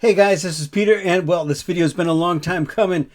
Hey guys, this is Peter, and well, this video has been a long time coming.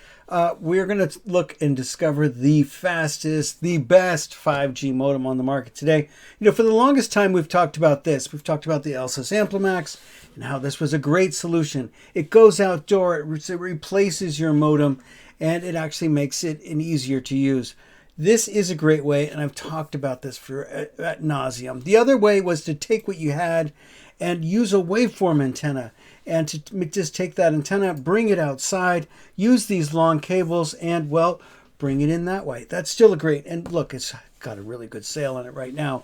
We're going to look and discover the fastest, the best 5G modem on the market today. You know, for the longest time we've talked about this. We've talked about the Elsys Amplimax and how this was a great solution. It goes outdoor, it replaces your modem, and it actually makes it easier to use. This is a great way, and I've talked about this for ad nauseum. The other way was to take what you had and use a waveform antenna, and to just take that antenna, bring it outside, use these long cables, and well, bring it in that way. That's still a great, and look, it's got a really good sale on it right now.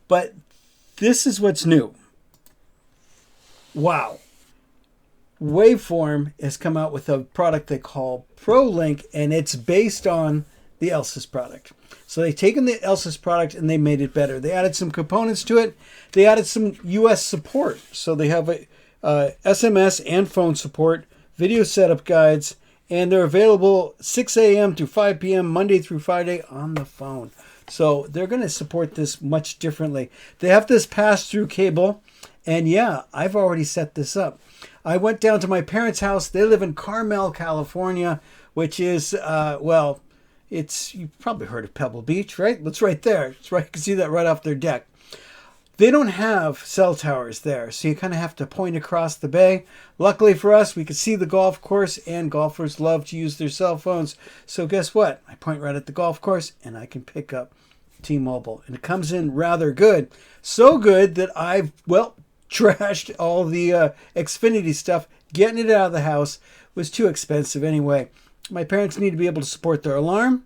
But this is what's new. Wow. Waveform has come out with a product they call Prolink, and it's based on the Elsys product. So they've taken the Elsys product and they made it better. They added some components to it. They added some US support. So they have a SMS and phone support, video setup guides, and they're available 6 a.m. to 5 p.m. Monday through Friday on the phone. So they're going to support this much differently. They have this pass-through cable, and yeah, I've already set this up. I went down to my parents' house. They live in Carmel, California, which is, well, you've probably heard of Pebble Beach, right? It's right there. It's right. You can see that right off their deck. They don't have cell towers there, so you kind of have to point across the bay. Luckily for us, we could see the golf course, and golfers love to use their cell phones. So guess what? I point right at the golf course, and I can pick up T-Mobile. And it comes in rather good. So good that I've, well, trashed all the Xfinity stuff. Getting it out of the house was too expensive anyway. My parents need to be able to support their alarm,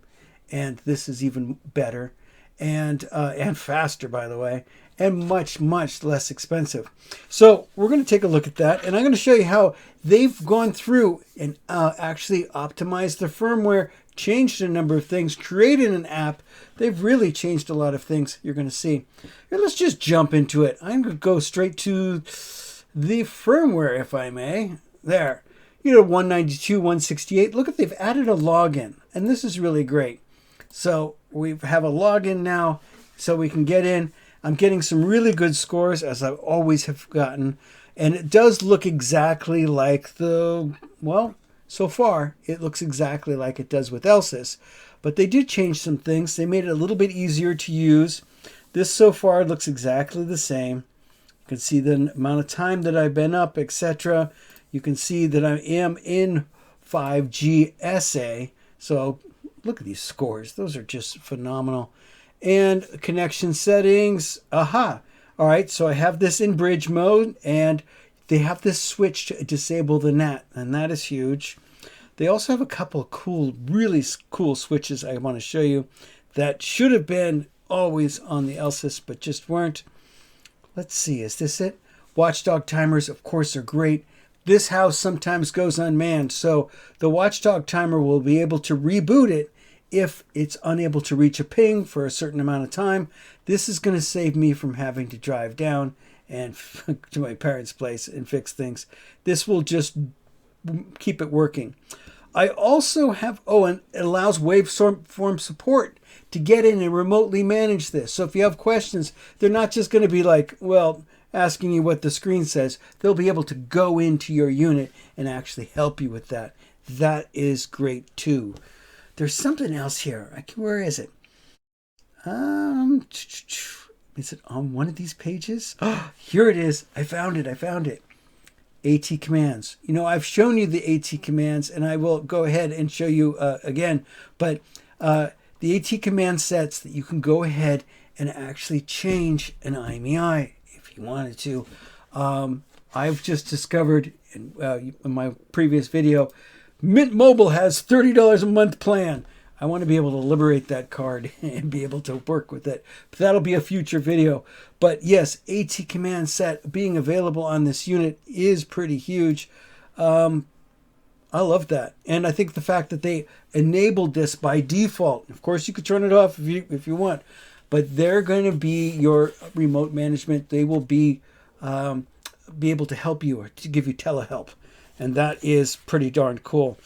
and this is even better and faster, by the way, and much, much less expensive. So we're going to take a look at that, and I'm going to show you how they've gone through and actually optimized the firmware, changed a number of things, created an app. They've really changed a lot of things you're going to see. Here, let's just jump into it. I'm going to go straight to the firmware, if I may. There. You know, 192, 168. Look, they've added a login, and this is really great. So we have a login now, so we can get in. I'm getting some really good scores, as I always have gotten, and it does look exactly like well, so far, it looks exactly like it does with Elsys, but they did change some things. They made it a little bit easier to use. This so far looks exactly the same. You can see the amount of time that I've been up, etc. You can see that I am in 5G SA. So look at these scores. Those are just phenomenal. And connection settings. Aha. All right. So I have this in bridge mode, and they have this switch to disable the NAT, and that is huge. They also have a couple of cool, really cool switches I want to show you that should have been always on the Elsys, but just weren't. Let's see. Is this it? Watchdog timers, of course, are great. This house sometimes goes unmanned, so the watchdog timer will be able to reboot it if it's unable to reach a ping for a certain amount of time. This is going to save me from having to drive down and to my parents' place and fix things. This will just keep it working. I also have, and it allows waveform support to get in and remotely manage this. So if you have questions, they're not just going to be like, well, asking you what the screen says. They'll be able to go into your unit and actually help you with that. That is great too. There's something else here. Where is it? Is it on one of these pages? Oh, here it is. I found it. AT commands. You know, I've shown you the AT commands, and I will go ahead and show you again. But the AT command sets that you can go ahead and actually change an IMEI if you wanted to. I've just discovered in my previous video, Mint Mobile has $30 a month plan. I want to be able to liberate that card and be able to work with it. But that'll be a future video. But yes, AT command set being available on this unit is pretty huge. I love that. And I think the fact that they enabled this by default, of course you could turn it off if you want, but they're going to be your remote management. They will be able to help you or to give you telehelp. And that is pretty darn cool.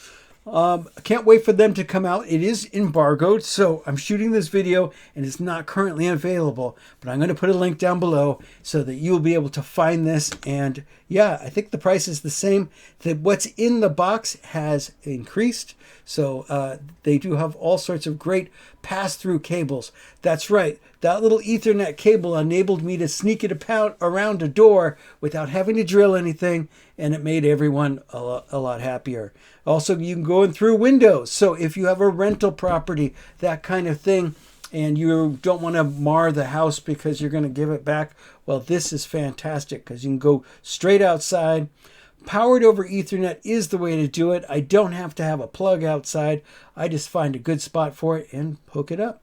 I can't wait for them to come out. It is embargoed, so I'm shooting this video and it's not currently available, but I'm going to put a link down below so that you'll be able to find this. And yeah, I think the price is the same. What's in the box has increased, so they do have all sorts of great pass-through cables. That's right, that little Ethernet cable enabled me to sneak it around a door without having to drill anything, and it made everyone a lot happier. Also, you can go in through windows. So if you have a rental property, that kind of thing, and you don't want to mar the house because you're going to give it back, well, this is fantastic because you can go straight outside. Powered over Ethernet is the way to do it. I don't have to have a plug outside. I just find a good spot for it and hook it up.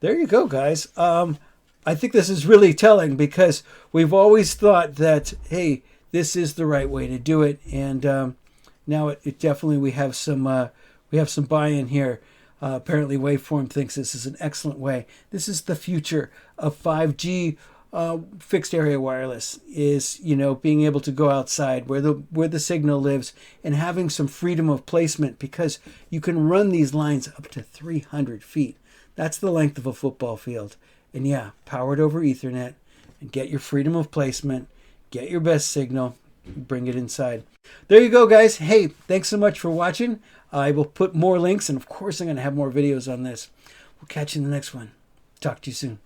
There you go, guys. I think this is really telling because we've always thought that, hey, this is the right way to do it, and now it definitely we have some buy-in here. Apparently, Waveform thinks this is an excellent way. This is the future of 5G fixed area wireless. Is being able to go outside where the signal lives and having some freedom of placement, because you can run these lines up to 300 feet. That's the length of a football field. And yeah, powered over Ethernet, and get your freedom of placement, get your best signal, bring it inside. There you go, guys. Hey, thanks so much for watching. I will put more links, and of course I'm going to have more videos on this. We'll catch you in the next one. Talk to you soon.